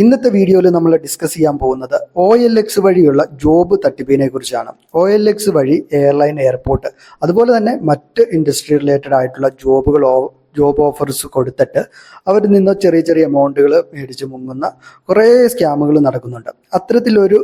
ഇന്നത്തെ വീഡിയോയിൽ നമ്മൾ ഡിസ്കസ് ചെയ്യാൻ പോകുന്നത് OLX വഴിയുള്ള ജോബ് തട്ടിപ്പിനെ കുറിച്ചാണ്. OLX വഴി എയർലൈൻ, എയർപോർട്ട്, അതുപോലെ തന്നെ മറ്റ് ഇൻഡസ്ട്രി റിലേറ്റഡ് ആയിട്ടുള്ള ജോബ് ഓഫേഴ്സ് കൊടുത്തിട്ട് അവരിൽ നിന്ന് ചെറിയ ചെറിയ എമൗണ്ടുകൾ മേടിച്ച് മുങ്ങുന്ന കുറേ സ്കാമുകൾ നടക്കുന്നുണ്ട്. അത്തരത്തിലൊരു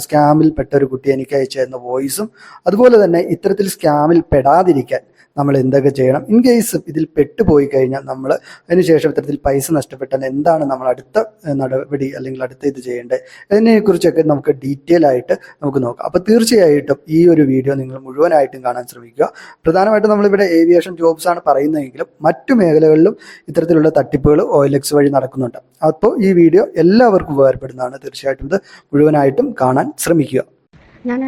സ്കാമിൽ പെട്ട ഒരു കുട്ടി എനിക്ക് അയച്ചിരുന്ന വോയിസും, അതുപോലെ തന്നെ ഇത്തരത്തിൽ സ്കാമിൽ പെടാതിരിക്കാൻ നമ്മൾ എന്തൊക്കെ ചെയ്യണം, ഇൻ കേസ് ഇതിൽ പെട്ടുപോയി കഴിഞ്ഞാൽ നമ്മൾ അതിനുശേഷം ഇത്തരത്തിൽ പൈസ നഷ്ടപ്പെട്ടാൽ എന്താണ് നമ്മൾ അടുത്ത നടപടി അല്ലെങ്കിൽ അടുത്ത ഇത് ചെയ്യേണ്ടത്, അതിനെക്കുറിച്ചൊക്കെ നമുക്ക് ഡീറ്റെയിൽ ആയിട്ട് നമുക്ക് നോക്കാം. അപ്പോൾ തീർച്ചയായിട്ടും ഈ ഒരു വീഡിയോ നിങ്ങൾ മുഴുവനായിട്ടും കാണാൻ ശ്രമിക്കുക. പ്രധാനമായിട്ടും നമ്മളിവിടെ ഏവിയേഷൻ ജോബ്സ് ആണ് പറയുന്നതെങ്കിലും മറ്റു മേഖലകളിലും ഇത്തരത്തിലുള്ള തട്ടിപ്പുകൾ OLX വഴി നടക്കുന്നുണ്ട്. അപ്പോൾ ഈ വീഡിയോ എല്ലാവർക്കും ഉപകാരപ്പെടുന്നതാണ്. തീർച്ചയായിട്ടും ഇത് മുഴുവനായിട്ടും കാണാൻ ശ്രമിക്കുക. ഞാൻ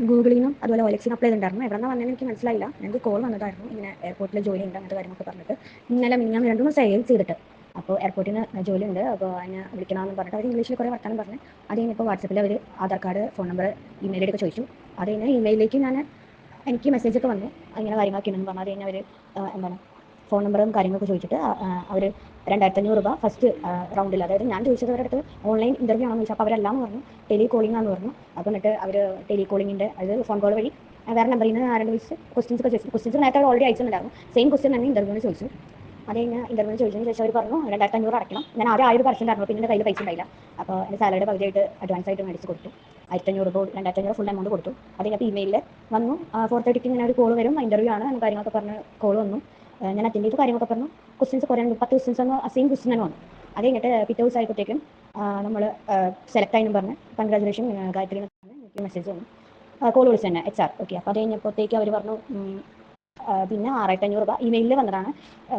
ഗൂഗിളിൽ നിന്നും അതുപോലെ OLX-ന് അപ്ലൈ ചെയ്തിട്ടുണ്ടായിരുന്നു. എവിടെ നിന്ന് വന്നതെന്ന് എനിക്ക് മനസ്സിലായില്ല. ഞങ്ങൾക്ക് കോൾ വന്നതായിരുന്നു, ഇങ്ങനെ എയർപോർട്ടിൽ ജോലി ഉണ്ട് അങ്ങനത്തെ കാര്യങ്ങളൊക്കെ പറഞ്ഞിട്ട്. ഇന്നലെ ഞാൻ 2 ദിവസം സെയിൽ ചെയ്തിട്ട്, അപ്പോൾ എയർപോർട്ടിൽ നിന്ന് ജോലി ഉണ്ട്, അപ്പോൾ അതിനെ വിളിക്കണമെന്ന് പറഞ്ഞിട്ട് അവർ ഇംഗ്ലീഷിൽ കുറേ വർത്താനം പറഞ്ഞു. അത് കഴിഞ്ഞപ്പോൾ വാട്സപ്പിൽ അവർ Aadhaar card, phone number, email ഒക്കെ ചോദിച്ചു. അത് കഴിഞ്ഞ് ഇമെയിലിലേക്ക് എനിക്ക് മെസ്സേജൊക്കെ വന്നു, അങ്ങനെ കാര്യങ്ങളൊക്കെ ഉണ്ടെന്ന് പറഞ്ഞു. അത് കഴിഞ്ഞ് അവർ എന്താണ് ഫോൺ നമ്പറും കാര്യങ്ങളൊക്കെ ചോദിച്ചിട്ട് അവർ 2500 രൂപ ഫസ്റ്റ് റൗണ്ടിൽ, അതായത് ഞാൻ ചോദിച്ചത് അവരുടെ അടുത്ത് ഓൺലൈൻ ഇൻ്റർവ്യൂ ആണെന്ന് ചോദിച്ചാൽ അപ്പോൾ അവരെല്ലാം പറഞ്ഞു ടെലി കോളിംഗ് ആണെന്ന് പറഞ്ഞു. അപ്പോൾ എന്നിട്ട് അവർ ടെലി കോളിങ്ങിൻ്റെ, അതായത് ഫോൺ കോൾ വഴി വേറെ നമ്പറിൽ നിന്ന് ആരുടെ വിളിച്ച് ക്വസ്റ്റ്യൻസ് ഒക്കെ ചോദിച്ചു. ക്വസ്റ്റ്യൻസ് നേരത്തെ അവർ ഓൾറെഡി അയച്ചിട്ടുണ്ടായിരുന്നു. സെയിം ക്വസ്റ്റ്യൻ തന്നെ ഇൻ്റർവ്യൂവിന് ചോദിച്ചു. അത് കഴിഞ്ഞ് ഇൻ്റർവ്യൂവിന് ചോദിച്ചതിന് ശേഷം അവർ പറഞ്ഞു 2500 അടയ്ക്കണം. ഞാൻ ആദ്യം 1000% ആയിരുന്നു, പിന്നെ കയ്യിൽ പൈസ ഉണ്ടായില്ല. അപ്പോൾ എൻ്റെ സാലറിയുടെ പകുതിയായിട്ട് അഡ്വാൻസ് ആയിട്ട് മേടിച്ച് കൊടുത്തു. 1500 രൂപ, 2500 ഫുൾ എമൗണ്ട് കൊടുത്തു. അത് കഴിഞ്ഞപ്പോൾ ഇമെയിലിൽ വന്നു 4:30 ഇങ്ങനെ ഒരു കോൾ വരും, ഇൻ്റർവ്യൂ ആണ് കാര്യങ്ങളൊക്കെ പറഞ്ഞ് കോൾ വന്നു. ഞാൻ അറ്റൻഡ് ചെയ്ത് കാര്യങ്ങളൊക്കെ പറഞ്ഞു. ക്വസ്റ്റ്യൻസ് കുറേ 10 ക്വസ്റ്റ്യൻസ് ഒന്ന് സെയിം ക്വസ്റ്റ്യൻ തന്നെ വന്നു. അത് കഴിഞ്ഞിട്ട് പിറ്റേ ദിവസം ആയപ്പോഴത്തേക്കും നമ്മൾ സെലക്ട് ആയെന്നും പറഞ്ഞ് കൺഗ്രാജുലേഷൻ ഗായത്രി എന്ന് പറഞ്ഞ് എനിക്ക് മെസ്സേജ് വന്നു. കോൾ വിളിച്ചു തന്നെ HR. ഓക്കെ, അപ്പോൾ അത് കഴിഞ്ഞപ്പോഴത്തേക്ക് അവർ പറഞ്ഞു പിന്നെ 6500 രൂപ ഇമെയിലിൽ വന്നതാണ്.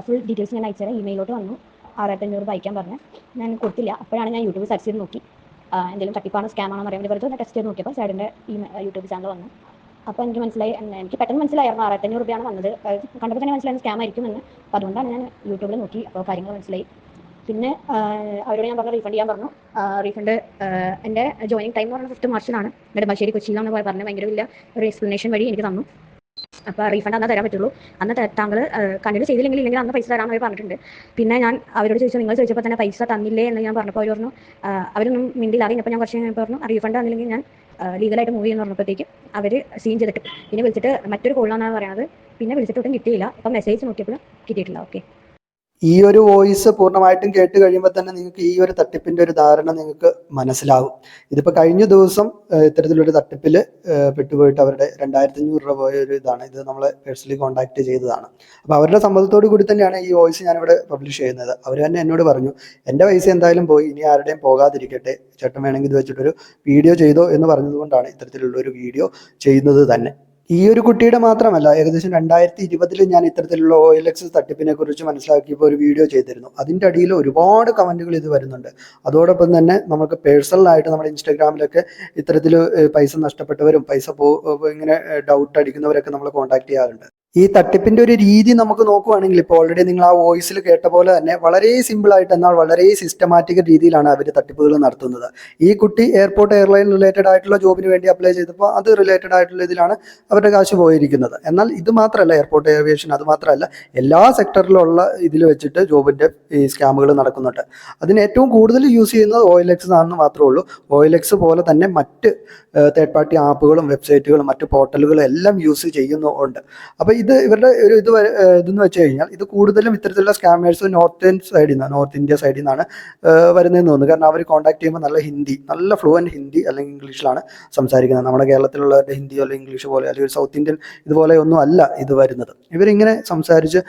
ഫുൾ ഡീറ്റെയിൽസ് ഞാൻ അയച്ചുതരാം. ഇമെയിലോട്ട് വന്നു 6500 രൂപ അയക്കാൻ പറഞ്ഞ് ഞാൻ കൊടുത്തില്ല. അപ്പോഴാണ് ഞാൻ യൂട്യൂബിൽ സെർച്ച് ചെയ്ത് നോക്കി എന്തെങ്കിലും തട്ടിപ്പാണോ സ്കാമാണോ അറിയാൻ വേണ്ടി പറഞ്ഞിട്ട് ടെസ്റ്റ് ചെയ്ത് നോക്കിയപ്പോൾ സൈഡിൻ്റെ യൂട്യൂബ് ചാനൽ വന്നു. അപ്പോൾ എനിക്ക് മനസ്സിലായി, എനിക്ക് പെട്ടെന്ന് മനസ്സിലായിരുന്നു 6500 രൂപയാണ് വന്നത്. കണ്ടപ്പോൾ തന്നെ മനസ്സിലായി സ്കാം ആയിരിക്കും എന്ന്. അപ്പോൾ അതുകൊണ്ടാണ് ഞാൻ യൂട്യൂബിൽ നോക്കി, അപ്പോൾ കാര്യങ്ങൾ മനസ്സിലായി. പിന്നെ അവരോട് ഞാൻ പറഞ്ഞു റീഫണ്ട് ചെയ്യാൻ പറഞ്ഞു. റീഫണ്ട് എൻ്റെ ജോയിനിങ് ടൈം എന്ന് പറഞ്ഞാൽ 5th മാർച്ചിലാണ്. നെടുമ്പാശ്ശേരി കൊച്ചിയിലാണെന്ന് പറഞ്ഞ് ഭയങ്കര വലിയ ഒരു എക്സ്പ്ലനേഷൻ വഴി എനിക്ക് തന്നു. അപ്പോൾ റീഫണ്ട് അന്ന് തരാൻ പറ്റുള്ളൂ. അന്ന് താങ്കൾ കണ്ടിന്യൂ ചെയ്തില്ലെങ്കിൽ ഇല്ലെങ്കിൽ അന്ന് പൈസ തരാമെന്ന് അവർ പറഞ്ഞിട്ടുണ്ട്. പിന്നെ ഞാൻ അവരോട് ചോദിച്ചു, നിങ്ങൾ ചോദിച്ചപ്പോൾ തന്നെ പൈസ തന്നില്ലേ എന്ന് ഞാൻ പറഞ്ഞപ്പോൾ അവർ പറഞ്ഞു അവരൊന്നും മിണ്ടില്ല. അറിഞ്ഞപ്പോൾ ഞാൻ കുറച്ച് കഴിഞ്ഞപ്പോൾ പറഞ്ഞു റീഫണ്ട് തന്നില്ലെങ്കിൽ ഞാൻ ലീഗലായിട്ട് മൂവ് ചെയ്യുന്ന പറഞ്ഞപ്പോഴത്തേക്കും അവർ സീൻ ചെയ്തിട്ട് പിന്നെ വിളിച്ചിട്ട് മറ്റൊരു കോളാണെന്നാണ് പറയുന്നത്. പിന്നെ വിളിച്ചിട്ടൊട്ടും കിട്ടിയില്ല. അപ്പം മെസ്സേജ് നോക്കിയപ്പോൾ കിട്ടിയിട്ടില്ല. ഓക്കെ, ഈ ഒരു വോയിസ് പൂർണ്ണമായിട്ടും കേട്ട് കഴിയുമ്പോൾ തന്നെ നിങ്ങൾക്ക് ഈ ഒരു തട്ടിപ്പിന്റെ ഒരു ധാരണ നിങ്ങൾക്ക് മനസ്സിലാവും. ഇതിപ്പോൾ കഴിഞ്ഞ ദിവസം ഇത്തരത്തിലൊരു തട്ടിപ്പിൽ പെട്ടുപോയിട്ട് അവരുടെ 2500 രൂപ പോയ ഒരു ഇതാണ്. ഇത് നമ്മളെ പേഴ്സണലി കോൺടാക്ട് ചെയ്തതാണ്. അപ്പോൾ അവരുടെ സമ്മതത്തോടു കൂടി തന്നെയാണ് ഈ വോയിസ് ഞാനിവിടെ പബ്ലിഷ് ചെയ്യുന്നത്. അവർ തന്നെ എന്നോട് പറഞ്ഞു എൻ്റെ പൈസ എന്തായാലും പോയി, ഇനി ആരുടെയും പോകാതിരിക്കട്ടെ, ചേട്ടൻ വേണമെങ്കിൽ ഇത് വെച്ചിട്ടൊരു വീഡിയോ ചെയ്തോ എന്ന് പറഞ്ഞതുകൊണ്ടാണ് ഇത്തരത്തിലുള്ള ഒരു വീഡിയോ ചെയ്യുന്നത് തന്നെ. ഈ ഒരു കുട്ടിയുടെ മാത്രമല്ല, ഏകദേശം 2020 ഞാൻ ഇത്തരത്തിലുള്ള OLX തട്ടിപ്പിനെ കുറിച്ച് മനസ്സിലാക്കിയപ്പോൾ ഒരു വീഡിയോ ചെയ്തിരുന്നു. അതിൻ്റെ അടിയിൽ ഒരുപാട് കമൻറ്റുകൾ ഇത് വരുന്നുണ്ട്. അതോടൊപ്പം തന്നെ നമുക്ക് പേഴ്സണലായിട്ട് നമ്മുടെ ഇൻസ്റ്റാഗ്രാമിലൊക്കെ ഇത്തരത്തിൽ പൈസ നഷ്ടപ്പെട്ടവരും പൈസ ഇങ്ങനെ ഡൗട്ട് അടിക്കുന്നവരൊക്കെ നമ്മൾ കോൺടാക്ട് ചെയ്യാറുണ്ട്. ഈ തട്ടിപ്പിന്റെ ഒരു രീതി നമുക്ക് നോക്കുവാണെങ്കിൽ ഇപ്പോൾ ഓൾറെഡി നിങ്ങൾ ആ വോയിസിൽ കേട്ട പോലെ തന്നെ വളരെ സിമ്പിളായിട്ട് എന്നാൽ വളരെ സിസ്റ്റമാറ്റിക് രീതിയിലാണ് അവർ തട്ടിപ്പുകൾ നടത്തുന്നത്. ഈ കുട്ടി എയർപോർട്ട്, എയർലൈൻ റിലേറ്റഡ് ആയിട്ടുള്ള ജോബിന് വേണ്ടി അപ്ലൈ ചെയ്തപ്പോൾ അത് റിലേറ്റഡ് ആയിട്ടുള്ള ഇതിലാണ് അവരുടെ കാശ് പോയിരിക്കുന്നത്. എന്നാൽ ഇത് മാത്രമല്ല, എയർപോർട്ട്, ഏവിയേഷൻ അത് മാത്രമല്ല, എല്ലാ സെക്ടറിലുള്ള ഇതിൽ വെച്ചിട്ട് ജോബിൻ്റെ ഈ സ്കാമുകൾ നടക്കുന്നുണ്ട്. അതിന് ഏറ്റവും കൂടുതൽ യൂസ് ചെയ്യുന്നത് OLX ആണെന്ന് മാത്രമേ ഉള്ളൂ. OLX പോലെ തന്നെ മറ്റ് തേർഡ് പാർട്ടി ആപ്പുകളും വെബ്സൈറ്റുകളും മറ്റ് പോർട്ടലുകളും എല്ലാം യൂസ് ചെയ്യുന്നുണ്ട്. അപ്പോൾ ഇത് ഇവരുടെ ഒരു ഇതെന്ന് വെച്ച് കഴിഞ്ഞാൽ ഇത് കൂടുതലും ഇത്തരത്തിലുള്ള സ്കാമേഴ്സ് നോർത്ത് ഇന്ത്യ സൈഡിൽ നിന്നാണ് വരുന്നതെന്ന് തോന്നുന്നു. കാരണം അവർ കോൺടാക്ട് ചെയ്യുമ്പോൾ നല്ല ഫ്ലുവൻറ്റ് ഹിന്ദി അല്ലെങ്കിൽ ഇംഗ്ലീഷിലാണ് സംസാരിക്കുന്നത്. നമ്മുടെ കേരളത്തിലുള്ളവരുടെ ഹിന്ദി അല്ലെങ്കിൽ ഇംഗ്ലീഷ് പോലെ അല്ലെങ്കിൽ സൗത്ത് ഇന്ത്യൻ ഇതുപോലെ ഒന്നും അല്ല ഇത് വരുന്നത്. ഇവരിങ്ങനെ സംസാരിച്ച്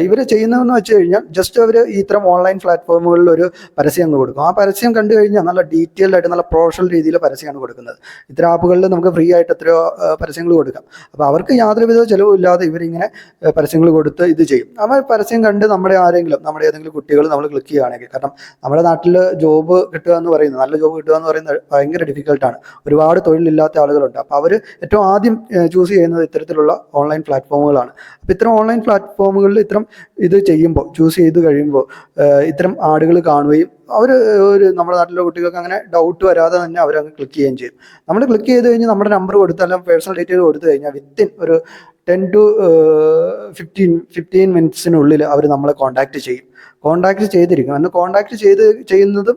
ഇവർ ചെയ്യുന്നതെന്ന് വെച്ച് കഴിഞ്ഞാൽ ജസ്റ്റ് അവർ ഇത്തരം ഓൺലൈൻ പ്ലാറ്റ്ഫോമുകളിൽ ഒരു പരസ്യം അങ്ങ് കൊടുക്കും. ആ പരസ്യം കണ്ടു കഴിഞ്ഞാൽ നല്ല ഡീറ്റെയിൽഡ് ആയിട്ട് നല്ല പ്രൊഫഷണൽ രീതിയിൽ പരസ്യമാണ് കൊടുക്കുന്നത്. ഇത്തരം ആപ്പുകളിൽ നമുക്ക് ഫ്രീ ആയിട്ട് എത്രയോ പരസ്യങ്ങൾ കൊടുക്കാം. അപ്പോൾ അവർക്ക് യാതൊരുവിധ ചിലവില്ലാതെ ഇവരിങ്ങനെ പരസ്യങ്ങൾ കൊടുത്ത് ഇത് ചെയ്യും. നമ്മൾ പരസ്യം കണ്ട് നമ്മുടെ ഏതെങ്കിലും കുട്ടികൾ നമ്മൾ ക്ലിക്ക് ചെയ്യുകയാണെങ്കിൽ, കാരണം നമ്മുടെ നാട്ടിൽ ജോബ് കിട്ടുക എന്ന് പറയുന്നത്, നല്ല ജോബ് കിട്ടുക എന്ന് പറയുന്നത് ഭയങ്കര ഡിഫിക്കൽട്ടാണ്. ഒരുപാട് തൊഴിലില്ലാത്ത ആളുകളുണ്ട്. അപ്പോൾ അവർ ഏറ്റവും ആദ്യം ചൂസ് ചെയ്യുന്നത് ഇത്തരത്തിലുള്ള ഓൺലൈൻ പ്ലാറ്റ്ഫോമുകളാണ്. അപ്പോൾ ഇത്തരം ഓൺലൈൻ പ്ലാറ്റ്ഫോമുകളിൽ ഇത്തരം ഇത് ചെയ്യുമ്പോൾ, ചൂസ് ചെയ്ത് കഴിയുമ്പോൾ ഇത്തരം ആടുകൾ കാണുകയും നമ്മുടെ നാട്ടിലെ കുട്ടികൾക്ക് അങ്ങനെ ഡൗട്ട് വരാതെ തന്നെ അവരങ്ങ് ക്ലിക്ക് ചെയ്യുകയും ചെയ്യും. നമ്മൾ ക്ലിക്ക് ചെയ്ത് കഴിഞ്ഞ് നമ്മുടെ നമ്പർ കൊടുത്താലും പേഴ്സണൽ ഡീറ്റെയിൽ കൊടുത്തു കഴിഞ്ഞാൽ വിത്തിൻ ഒരു 10 to 15 മിനിറ്റ്സിനുള്ളിൽ അവർ നമ്മളെ കോൺടാക്ട് ചെയ്യും. കോൺടാക്ട് ചെയ്തിരിക്കും. അന്ന് കോൺടാക്ട് ചെയ്യുന്നതും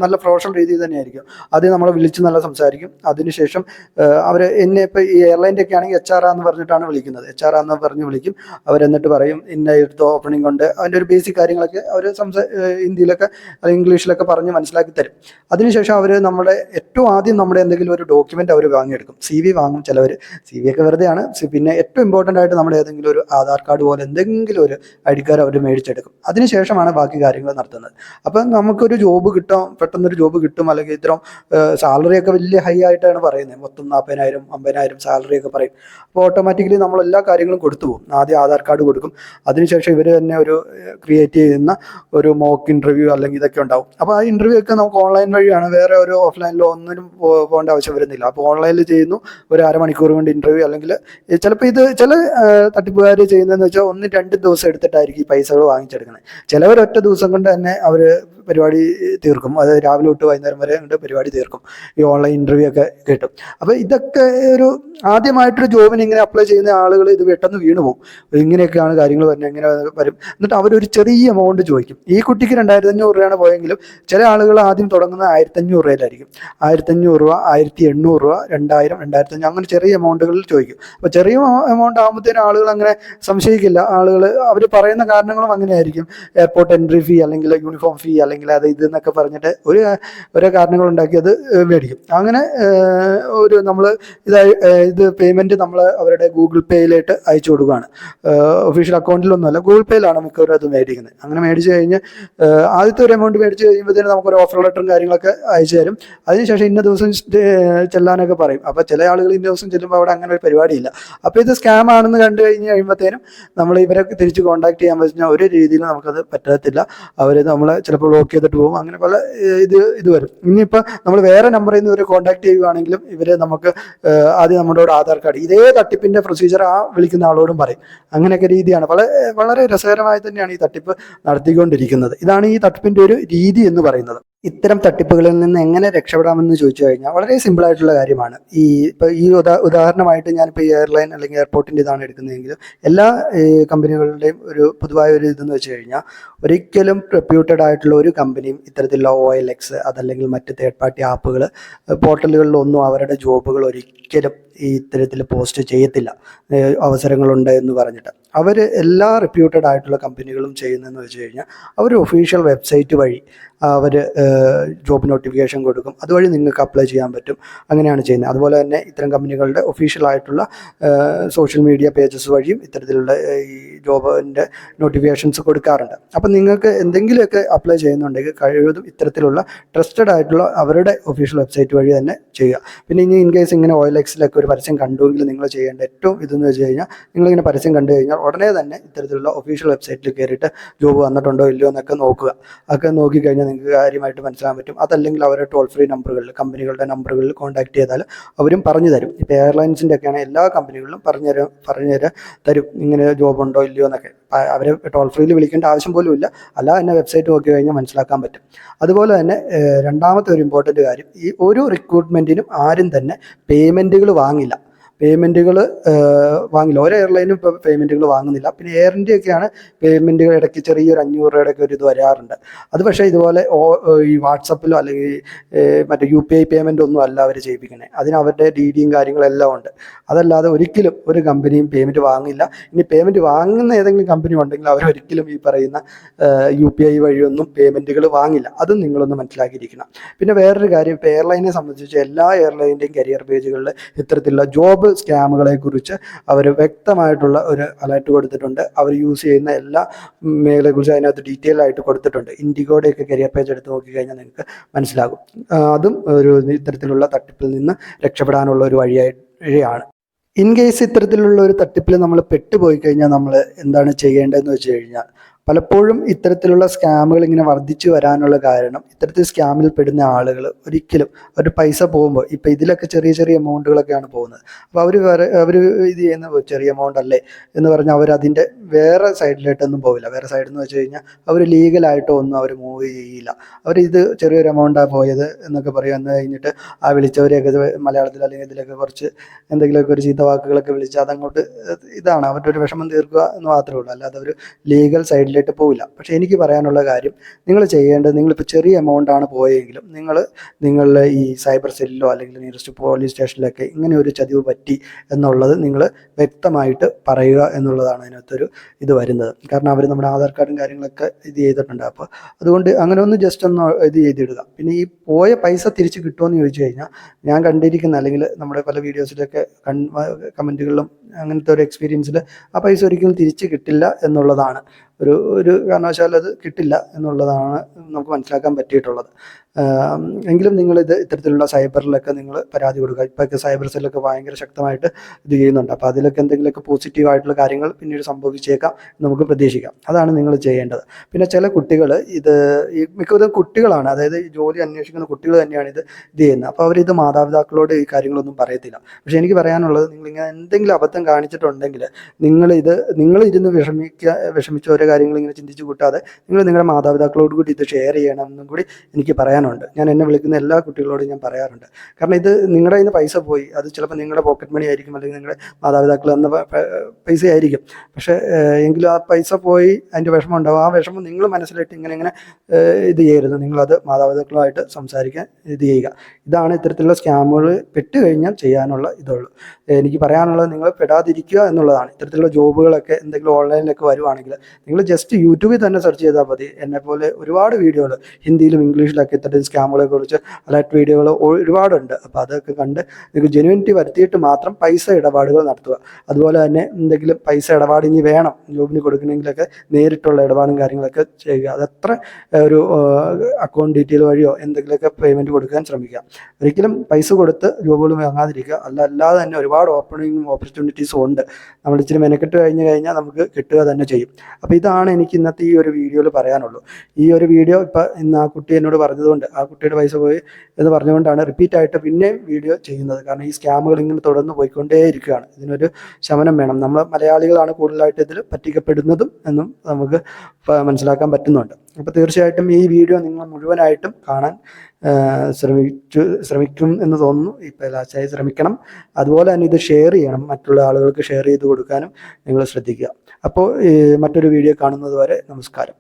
നല്ല പ്രൊഫഷണൽ രീതിയിൽ തന്നെയായിരിക്കും. ആദ്യം നമ്മളെ വിളിച്ച് നല്ല സംസാരിക്കും. അതിനുശേഷം അവർ എന്നെ ഇപ്പോൾ ഈ എയർലൈൻ്റെ ഒക്കെ ആണെങ്കിൽ HR എന്ന് പറഞ്ഞിട്ടാണ് വിളിക്കുന്നത്. HR എന്ന് പറഞ്ഞ് വിളിക്കും. അവരെന്നിട്ട് പറയും ഇന്ന എടുത്ത് ഓപ്പണിംഗ് ഉണ്ട്, അതിൻ്റെ ഒരു ബേസിക് കാര്യങ്ങളൊക്കെ അവർ ഹിന്ദിയിലൊക്കെ അല്ലെങ്കിൽ ഇംഗ്ലീഷിലൊക്കെ പറഞ്ഞ് മനസ്സിലാക്കി തരും. അതിനുശേഷം അവർ നമ്മുടെ ഏറ്റവും ആദ്യം നമ്മുടെ എന്തെങ്കിലും ഒരു ഡോക്യുമെൻ്റ് അവർ വാങ്ങിയെടുക്കും. CV വാങ്ങും ചിലവർ. CV ഒക്കെ വെറുതെയാണ്. പിന്നെ ഏറ്റവും ഇമ്പോർട്ടൻ്റ് ആയിട്ട് നമ്മുടെ ഏതെങ്കിലും ഒരു ആധാർ കാർഡ് പോലെ എന്തെങ്കിലും ഒരു ID കാർഡ് അവർ മേടിച്ചെടുക്കും. അതിനുശേഷമാണ് ബാക്കി കാര്യങ്ങൾ നടത്തുന്നത്. അപ്പം നമുക്കൊരു ജോബ് കിട്ടാം, പെട്ടെന്നൊരു ജോബ് കിട്ടും, അല്ലെങ്കിൽ ഇത്രയും സാലറി ഒക്കെ വലിയ ഹൈ ആയിട്ടാണ് പറയുന്നത്, മൊത്തം 40,000 50,000 സാലറി ഒക്കെ പറയും. അപ്പോൾ ഓട്ടോമാറ്റിക്കലി നമ്മൾ എല്ലാ കാര്യങ്ങളും കൊടുത്തു പോകും. ആദ്യം ആധാർ കാർഡ് കൊടുക്കും. അതിനുശേഷം ഇവർ തന്നെ ഒരു ക്രിയേറ്റ് ചെയ്യുന്ന ഒരു മോക്ക് ഇൻ്റർവ്യൂ അല്ലെങ്കിൽ ഇതൊക്കെ ഉണ്ടാവും. അപ്പോൾ ആ ഇൻ്റർവ്യൂ ഒക്കെ നമുക്ക് ഓൺലൈൻ വഴിയാണ്, വേറെ ഒരു ഓഫ്ലൈനിലോ ഒന്നിനും പോകേണ്ട ആവശ്യം വരുന്നില്ല. അപ്പോൾ ഓൺലൈനിൽ ചെയ്യുന്നു, ഒരു അരമണിക്കൂർ കൊണ്ട് ഇൻ്റർവ്യൂ. അല്ലെങ്കിൽ ചിലപ്പോൾ ഇത് ചില തട്ടിപ്പുകാർ ചെയ്യുന്നതെന്ന് വെച്ചാൽ 1-2 ദിവസം എടുത്തിട്ടായിരിക്കും ഈ പൈസകൾ വാങ്ങിച്ചെടുക്കുന്നത്. ചിലവർ ഒറ്റ ദിവസം കൊണ്ട് തന്നെ അവർ പരിപാടി തീർക്കും. അത് രാവിലെ തൊട്ട് വൈകുന്നേരം വരെ കൊണ്ട് പരിപാടി തീർക്കും. ഈ ഓൺലൈൻ ഇൻ്റർവ്യൂ ഒക്കെ കിട്ടും. അപ്പോൾ ഇതൊക്കെ ഒരു ആദ്യമായിട്ടൊരു ജോബിന് ഇങ്ങനെ അപ്ലൈ ചെയ്യുന്ന ആളുകൾ ഇത് പെട്ടെന്ന് വീണു പോകും. ഇങ്ങനെയൊക്കെയാണ് കാര്യങ്ങൾ വരുന്നത്, ഇങ്ങനെ വരും. എന്നിട്ട് അവരൊരു ചെറിയ എമൗണ്ട് ചോദിക്കും. ഈ കുട്ടിക്ക് 2,500 രൂപയാണ് പോയെങ്കിലും ചില ആളുകൾ ആദ്യം തുടങ്ങുന്നത് 1,500 രൂപയിലായിരിക്കും. 1,500 രൂപ, 1,800 രൂപ, 2,000, 2,500 അങ്ങനെ ചെറിയ എമൗണ്ടുകളിൽ ചോദിക്കും. അപ്പോൾ ചെറിയ എമൗണ്ട് ആകുമ്പോഴത്തേനും ആളുകൾ അങ്ങനെ സംശയിക്കില്ല. ആളുകൾ അവർ പറയുന്ന കാരണങ്ങളും അങ്ങനെയായിരിക്കും. എയർപോർട്ട് എൻട്രി ഫീ, അല്ലെങ്കിൽ യൂണിഫോം ഫീ, അല്ലെങ്കിൽ അത് ഇതെന്നൊക്കെ പറഞ്ഞിട്ട് ഓരോ കാരണങ്ങളുണ്ടാക്കി അത് മേടിക്കും. അങ്ങനെ നമ്മൾ ഇത് പേയ്മെൻറ്റ് നമ്മൾ അവരുടെ ഗൂഗിൾ പേയിലേക്ക് അയച്ചു കൊടുക്കുകയാണ്. ഒഫീഷ്യൽ അക്കൗണ്ടിലൊന്നുമല്ല, ഗൂഗിൾ പേയിലാണ് മിക്കവരും അത് മേടിക്കുന്നത്. അങ്ങനെ മേടിച്ച് കഴിഞ്ഞ് ആദ്യത്തെ ഒരു എമൗണ്ട് മേടിച്ച് കഴിയുമ്പോഴത്തേനും നമുക്കൊരു ഓഫർ ലെറ്ററും കാര്യങ്ങളൊക്കെ അയച്ചു തരും. അതിനുശേഷം ഇന്ന ദിവസം ചെല്ലാനൊക്കെ പറയും. അപ്പോൾ ചില ആളുകൾ ഇന്ന ദിവസം ചെല്ലുമ്പോൾ അവിടെ അങ്ങനെ ഒരു പരിപാടിയില്ല. അപ്പോൾ ഇത് സ്കാം ആണെന്ന് കണ്ടു കഴിയുമ്പോഴത്തേനും നമ്മൾ ഇവരെ തിരിച്ച് കോൺടാക്ട് ചെയ്യാൻ വെച്ചാൽ ഒരു രീതിയിലും നമുക്കത് പറ്റത്തില്ല. അവർ നമ്മളെ ചിലപ്പോൾ ബ്ലോക്ക് ചെയ്തിട്ട് പോകും. അങ്ങനെ പല ഇത് വരും. ഇനിയിപ്പോൾ നമ്മൾ വേറെ നമ്പറിൽ നിന്ന് ഇവരെ കോൺടാക്ട് ചെയ്യുകയാണെങ്കിലും ഇവർ നമുക്ക് ആദ്യം നമ്മളോട് ആധാർ കാർഡ്, ഇതേ തട്ടിപ്പിൻ്റെ പ്രൊസീജിയർ ആ വിളിക്കുന്ന ആളോടും പറയും. അങ്ങനെയൊക്കെ രീതിയാണ്. വളരെ രസകരമായി തന്നെയാണ് ഈ തട്ടിപ്പ് നടത്തിക്കൊണ്ടിരിക്കുന്നത്. ഇതാണ് ഈ തട്ടിപ്പിൻ്റെ ഒരു രീതി എന്ന് പറയുന്നത്. ഇത്തരം തട്ടിപ്പുകളിൽ നിന്ന് എങ്ങനെ രക്ഷപ്പെടാമെന്ന് ചോദിച്ചു കഴിഞ്ഞാൽ വളരെ സിമ്പിളായിട്ടുള്ള കാര്യമാണ്. ഇപ്പോൾ ഈ ഉദാഹരണമായിട്ട് ഞാനിപ്പോൾ ഈ എയർലൈൻ അല്ലെങ്കിൽ എയർപോർട്ടിൻ്റെ ഇതാണ് എടുക്കുന്നതെങ്കിലും എല്ലാ കമ്പനികളുടെയും ഒരു പൊതുവായ ഒരു ഇതെന്ന് വെച്ച് കഴിഞ്ഞാൽ ഒരിക്കലും റെപ്യൂട്ടഡ് ആയിട്ടുള്ള ഒരു കമ്പനിയും ഇത്തരത്തിലുള്ള OLX അതല്ലെങ്കിൽ മറ്റ് തേർഡ് പാർട്ടി ആപ്പുകൾ പോർട്ടലുകളിലൊന്നും അവരുടെ ജോബുകൾ ഒരിക്കലും ഈ ഇത്തരത്തിൽ പോസ്റ്റ് ചെയ്യത്തില്ല, അവസരങ്ങളുണ്ട് എന്ന് പറഞ്ഞിട്ട്. അവർ എല്ലാ റെപ്യൂട്ടഡ് ആയിട്ടുള്ള കമ്പനികളും ചെയ്യുന്നതെന്ന് വെച്ച് കഴിഞ്ഞാൽ അവർ ഒഫീഷ്യൽ വെബ്സൈറ്റ് വഴി അവർ ജോബ് നോട്ടിഫിക്കേഷൻ കൊടുക്കും. അതുവഴി നിങ്ങൾക്ക് അപ്ലൈ ചെയ്യാൻ പറ്റും. അങ്ങനെയാണ് ചെയ്യുന്നത്. അതുപോലെ തന്നെ ഇത്തരം കമ്പനികളുടെ ഒഫീഷ്യൽ ആയിട്ടുള്ള സോഷ്യൽ മീഡിയ പേജസ് വഴിയും ഇത്തരത്തിലുള്ള ഈ ജോബിൻ്റെ നോട്ടിഫിക്കേഷൻസ് കൊടുക്കാറുണ്ട്. അപ്പം നിങ്ങൾക്ക് എന്തെങ്കിലുമൊക്കെ അപ്ലൈ ചെയ്യുന്നുണ്ടെങ്കിൽ കഴിവതും ഇത്തരത്തിലുള്ള ട്രസ്റ്റഡ് ആയിട്ടുള്ള അവരുടെ ഒഫീഷ്യൽ വെബ്സൈറ്റ് വഴി തന്നെ ചെയ്യുക. പിന്നെ ഇനി ഇൻ കേസ് ഇങ്ങനെ OLXലൊക്കെ ഒരു പരസ്യം കണ്ടുവെങ്കിൽ നിങ്ങൾ ചെയ്യേണ്ട ഏറ്റവും ഇതെന്ന് വെച്ച് കഴിഞ്ഞാൽ നിങ്ങളിങ്ങനെ പരസ്യം കണ്ടു കഴിഞ്ഞാൽ ഉടനെ തന്നെ ഇത്തരത്തിലുള്ള ഒഫീഷ്യൽ വെബ്സൈറ്റിൽ കയറിയിട്ട് ജോബ് വന്നിട്ടുണ്ടോ ഇല്ലയോ എന്നൊക്കെ നോക്കുക. ഒക്കെ നോക്കിക്കഴിഞ്ഞാൽ നിങ്ങൾക്ക് കാര്യമായിട്ട് മനസ്സിലാൻ പറ്റും. അതല്ലെങ്കിൽ അവരുടെ ടോൾ ഫ്രീ നമ്പറുകളിൽ, കമ്പനികളുടെ നമ്പറുകളിൽ കോൺടാക്ട് ചെയ്താൽ അവരും പറഞ്ഞു തരും. ഇപ്പോൾ എയർലൈൻസിൻ്റെ ഒക്കെയാണ് എല്ലാ കമ്പനികളിലും പറഞ്ഞു തരും ഇങ്ങനെ ജോബ് ഉണ്ടോ ഇല്ലയോ എന്നൊക്കെ. അവരെ ടോൾ ഫ്രീയിൽ വിളിക്കേണ്ട ആവശ്യം പോലും ഇല്ല. അല്ലാതെ തന്നെ വെബ്സൈറ്റ് നോക്കി കഴിഞ്ഞാൽ മനസ്സിലാക്കാൻ പറ്റും. അതുപോലെ തന്നെ രണ്ടാമത്തെ ഒരു ഇമ്പോർട്ടൻ്റ് കാര്യം, ഈ ഒരു റിക്രൂട്ട്മെൻറ്റിനും ആരും തന്നെ പേയ്മെൻറ്റുകൾ വാങ്ങില്ല. ഓരോ എയർലൈനും ഇപ്പോൾ പേയ്മെൻറ്റുകൾ വാങ്ങുന്നില്ല. പിന്നെ എയർ ഇന്ത്യയൊക്കെയാണ് പേയ്മെൻറ്റുകൾ ഇടയ്ക്ക് ചെറിയൊരു 500 രൂപയുടെയൊക്കെ ഒരു ഇത് വരാറുണ്ട്. അത് പക്ഷേ ഇതുപോലെ ഈ വാട്സപ്പിലോ അല്ലെങ്കിൽ മറ്റേ UPI പേയ്മെൻ്റ് ഒന്നും അല്ല അവർ ചെയ്യിപ്പിക്കണേ. അതിന് അവരുടെ DDയും കാര്യങ്ങളെല്ലാം ഉണ്ട്. അതല്ലാതെ ഒരിക്കലും ഒരു കമ്പനിയും പേയ്മെൻറ്റ് വാങ്ങില്ല. ഇനി പേയ്മെൻറ്റ് വാങ്ങുന്ന ഏതെങ്കിലും കമ്പനി ഉണ്ടെങ്കിൽ അവരൊരിക്കലും ഈ പറയുന്ന UPI വഴിയൊന്നും പേയ്മെൻറ്റുകൾ വാങ്ങില്ല. അതും നിങ്ങളൊന്ന് മനസ്സിലാക്കിയിരിക്കണം. പിന്നെ വേറൊരു കാര്യം, ഇപ്പോൾ എയർലൈനെ സംബന്ധിച്ച് എല്ലാ എയർലൈൻ്റെയും കരിയർ പേജുകളിൽ ഇത്തരത്തിലുള്ള ജോബ് സ്കാമുകളെ കുറിച്ച് അവർ വ്യക്തമായിട്ടുള്ള ഒരു അലർട്ട് കൊടുത്തിട്ടുണ്ട്. അവർ യൂസ് ചെയ്യുന്ന എല്ലാ മേഖലയെക്കുറിച്ച് അതിനകത്ത് ഡീറ്റെയിൽ ആയിട്ട് കൊടുത്തിട്ടുണ്ട്. ഇൻഡിഗോയുടെയൊക്കെ കരിയർ പേജ് എടുത്ത് നോക്കിക്കഴിഞ്ഞാൽ നിങ്ങൾക്ക് മനസ്സിലാകും. അതും ഒരു ഇത്തരത്തിലുള്ള തട്ടിപ്പിൽ നിന്ന് രക്ഷപ്പെടാനുള്ള ഒരു വഴിയാണ്. ഇൻ കേസ് ഇത്തരത്തിലുള്ള ഒരു തട്ടിപ്പിൽ നമ്മൾ പെട്ടുപോയി കഴിഞ്ഞാൽ നമ്മൾ എന്താണ് ചെയ്യേണ്ടതെന്ന് വെച്ച് കഴിഞ്ഞാൽ, പലപ്പോഴും ഇത്തരത്തിലുള്ള സ്കാമുകൾ ഇങ്ങനെ വർദ്ധിച്ചു വരാനുള്ള കാരണം ഇത്തരത്തിൽ സ്കാമിൽ പെടുന്ന ആളുകൾ ഒരിക്കലും ഒരു പൈസ പോകുമ്പോൾ, ഇപ്പം ഇതിലൊക്കെ ചെറിയ ചെറിയ എമൗണ്ടുകളൊക്കെയാണ് പോകുന്നത്. അപ്പോൾ അവർ ഇത് ചെയ്യുന്ന ചെറിയ എമൗണ്ട് അല്ലേ എന്ന് പറഞ്ഞാൽ അവരതിൻ്റെ വേറെ സൈഡിലോട്ടൊന്നും പോവില്ല. വേറെ സൈഡിൽ നിന്ന് വെച്ച് കഴിഞ്ഞാൽ അവർ ലീഗലായിട്ടോ ഒന്നും അവർ മൂവ് ചെയ്യില്ല. അവരിത് ചെറിയൊരു എമൗണ്ടാണ് പോയത് എന്നൊക്കെ പറയും. എന്ന് കഴിഞ്ഞിട്ട് ആ വിളിച്ചവരെയൊക്കെ മലയാളത്തിൽ അല്ലെങ്കിൽ ഇതിലൊക്കെ കുറച്ച് എന്തെങ്കിലുമൊക്കെ ഒരു ചീത്ത വാക്കുകളൊക്കെ വിളിച്ച് അതങ്ങോട്ട് ഇതാണ് അവരുടെ ഒരു വിഷമം തീർക്കുക എന്ന് മാത്രമേ ഉള്ളൂ. അല്ലാതെ അവർ ലീഗൽ സൈഡിൽ അതിലേക്ക് പോവില്ല. പക്ഷേ എനിക്ക് പറയാനുള്ള കാര്യം, നിങ്ങൾ ചെയ്യേണ്ടത്, നിങ്ങളിപ്പോൾ ചെറിയ എമൗണ്ടാണ് പോയെങ്കിലും നിങ്ങളുടെ ഈ സൈബർ സെല്ലിലോ അല്ലെങ്കിൽ നിയറസ്റ്റ് പോലീസ് സ്റ്റേഷനിലൊക്കെ ഇങ്ങനെ ഒരു ചതിവ് പറ്റി എന്നുള്ളത് നിങ്ങൾ വ്യക്തമായിട്ട് പറയുക എന്നുള്ളതാണ് അതിനകത്തൊരു ഇത് വരുന്നത്. കാരണം അവർ നമ്മുടെ ആധാർ കാർഡും കാര്യങ്ങളൊക്കെ ഇത് ചെയ്തിട്ടുണ്ട്. അപ്പോൾ അതുകൊണ്ട് അങ്ങനെ ഒന്ന് ജസ്റ്റ് ഒന്ന് ഇത് ചെയ്തിടുക. പിന്നെ ഈ പോയ പൈസ തിരിച്ച് കിട്ടുമെന്ന് ചോദിച്ചു കഴിഞ്ഞാൽ, ഞാൻ കണ്ടിരിക്കുന്ന അല്ലെങ്കിൽ നമ്മുടെ പല വീഡിയോസിലൊക്കെ കമൻറ്റുകളിലും അങ്ങനത്തെ ഒരു എക്സ്പീരിയൻസിൽ ആ പൈസ ഒരിക്കലും തിരിച്ച് കിട്ടില്ല എന്നുള്ളതാണ്. ഒരു കാരണവശാലും അത് കിട്ടില്ല എന്നുള്ളതാണ് നമുക്ക് മനസ്സിലാക്കാൻ പറ്റിയിട്ടുള്ളത്. എങ്കിലും നിങ്ങളിത് ഇത്തരത്തിലുള്ള സൈബറിലൊക്കെ നിങ്ങൾ പരാതി കൊടുക്കുക. ഇപ്പോഴൊക്കെ സൈബർ സെല്ലൊക്കെ ഭയങ്കര ശക്തമായിട്ട് ഇത് ചെയ്യുന്നുണ്ട്. അപ്പോൾ അതിലൊക്കെ എന്തെങ്കിലുമൊക്കെ പോസിറ്റീവായിട്ടുള്ള കാര്യങ്ങൾ പിന്നീട് സംഭവിച്ചേക്കാം, നമുക്ക് പ്രതീക്ഷിക്കാം. അതാണ് നിങ്ങൾ ചെയ്യേണ്ടത്. പിന്നെ ചില കുട്ടികൾ ഈ മിക്കതും കുട്ടികളാണ്, അതായത് ഈ ജോലി അന്വേഷിക്കുന്ന കുട്ടികൾ തന്നെയാണ് ഇത് ചെയ്യുന്നത്. അപ്പോൾ അവരിത് മാതാപിതാക്കളോട് ഈ കാര്യങ്ങളൊന്നും പറയത്തില്ല. പക്ഷേ എനിക്ക് പറയാനുള്ളത്, നിങ്ങളിങ്ങനെ എന്തെങ്കിലും അബദ്ധം കാണിച്ചിട്ടുണ്ടെങ്കിൽ നിങ്ങളിരുന്ന് വിഷമിച്ച ഓരോ കാര്യങ്ങൾ ഇങ്ങനെ ചിന്തിച്ച് കൂട്ടാതെ നിങ്ങളുടെ മാതാപിതാക്കളോട് കൂടി ഇത് ഷെയർ ചെയ്യണം എന്നും കൂടി എനിക്ക് പറയാനുണ്ട്. ഞാൻ എന്നെ വിളിക്കുന്ന എല്ലാ കുട്ടികളോടും ഞാൻ പറയാറുണ്ട്. കാരണം ഇത് നിങ്ങളുടെ കയ്യിൽ നിന്ന് പൈസ പോയി, അത് ചിലപ്പോൾ നിങ്ങളുടെ പോക്കറ്റ് മണി ആയിരിക്കും, അല്ലെങ്കിൽ നിങ്ങളുടെ മാതാപിതാക്കൾ എന്ന പൈസ ആയിരിക്കും. പക്ഷേ എങ്കിലും ആ പൈസ പോയി അതിൻ്റെ വിഷമം ഉണ്ടാവും. ആ വിഷമം നിങ്ങൾ മനസ്സിലായിട്ട് ഇങ്ങനെ ഇത് ചെയ്യരുത്. നിങ്ങളത് മാതാപിതാക്കളുമായിട്ട് സംസാരിക്കാൻ ഇത് ചെയ്യുക. ഇതാണ് ഇത്തരത്തിലുള്ള സ്കാമുകൾ പെട്ട് കഴിഞ്ഞാൽ ചെയ്യാനുള്ള ഇതുള്ളൂ. എനിക്ക് പറയാനുള്ളത്, നിങ്ങൾ പെടാതിരിക്കുക എന്നുള്ളതാണ്. ഇത്തരത്തിലുള്ള ജോബുകളൊക്കെ എന്തെങ്കിലും ഓൺലൈനിലൊക്കെ വരുവാണെങ്കിൽ നിങ്ങൾ ജസ്റ്റ് യൂട്യൂബിൽ തന്നെ സെർച്ച് ചെയ്താൽ മതി. എന്നെപ്പോലെ ഒരുപാട് വീഡിയോകൾ ഹിന്ദിയിലും ഇംഗ്ലീഷിലൊക്കെ ഇത്തരം സ്കാമുകളെ കുറിച്ച് അലർട്ട് വീഡിയോകൾ ഒരുപാടുണ്ട്. അപ്പോൾ അതൊക്കെ കണ്ട് നിങ്ങൾക്ക് ജെന്യുവിനിറ്റി വരുത്തിയിട്ട് മാത്രം പൈസ ഇടപാടുകൾ നടത്തുക. അതുപോലെ തന്നെ എന്തെങ്കിലും പൈസ ഇടപാട് ഇനി വേണം ജോബിന് കൊടുക്കണമെങ്കിലൊക്കെ നേരിട്ടുള്ള ഇടപാടും കാര്യങ്ങളൊക്കെ ചെയ്യുക. അതത്ര ഒരു അക്കൗണ്ട് ഡീറ്റെയിൽ വഴിയോ എന്തെങ്കിലുമൊക്കെ പേയ്മെൻറ്റ് കൊടുക്കാൻ ശ്രമിക്കുക. ഒരിക്കലും പൈസ കൊടുത്ത് ജോബുകൾ വാങ്ങാതിരിക്കുക. അല്ലാതെ തന്നെ ഒരുപാട് ഓപ്പർച്യൂണിറ്റീസും ഉണ്ട്. നമ്മൾ ഇച്ചിരി മെനക്കെട്ട് കഴിഞ്ഞാൽ നമുക്ക് കിട്ടുക തന്നെ ചെയ്യും. അപ്പോൾ ഇതാണ് എനിക്ക് ഇന്നത്തെ ഈ ഒരു വീഡിയോയിൽ പറയാനുള്ളൂ. ഈ ഒരു വീഡിയോ ഇന്ന് ആ കുട്ടി എന്നോട് പറഞ്ഞതുകൊണ്ട്, ആ കുട്ടിയുടെ പൈസ പോയി എന്ന് പറഞ്ഞുകൊണ്ടാണ് റിപ്പീറ്റായിട്ട് പിന്നെയും വീഡിയോ ചെയ്യുന്നത്. കാരണം ഈ സ്കാമുകൾ ഇങ്ങനെ തുടർന്ന് പോയിക്കൊണ്ടേയിരിക്കുകയാണ്. ഇതിനൊരു ശമനം വേണം. നമ്മൾ മലയാളികളാണ് കൂടുതലായിട്ട് ഇതിൽ പറ്റിക്കപ്പെടുന്നതും എന്നും നമുക്ക് മനസ്സിലാക്കാൻ പറ്റുന്നുണ്ട്. അപ്പോൾ തീർച്ചയായിട്ടും ഈ വീഡിയോ നിങ്ങൾ മുഴുവനായിട്ടും കാണാൻ ശ്രമിക്കും എന്ന് തോന്നുന്നു. ഇപ്പോൾ ലാസ്റ്റായി ശ്രമിക്കണം. അതുപോലെ തന്നെ ഇത് ഷെയർ ചെയ്യണം, മറ്റുള്ള ആളുകൾക്ക് ഷെയർ ചെയ്ത് കൊടുക്കാനും നിങ്ങൾ ശ്രദ്ധിക്കുക. അപ്പോൾ മറ്റൊരു വീഡിയോ കാണുന്നത് വരെ നമസ്കാരം.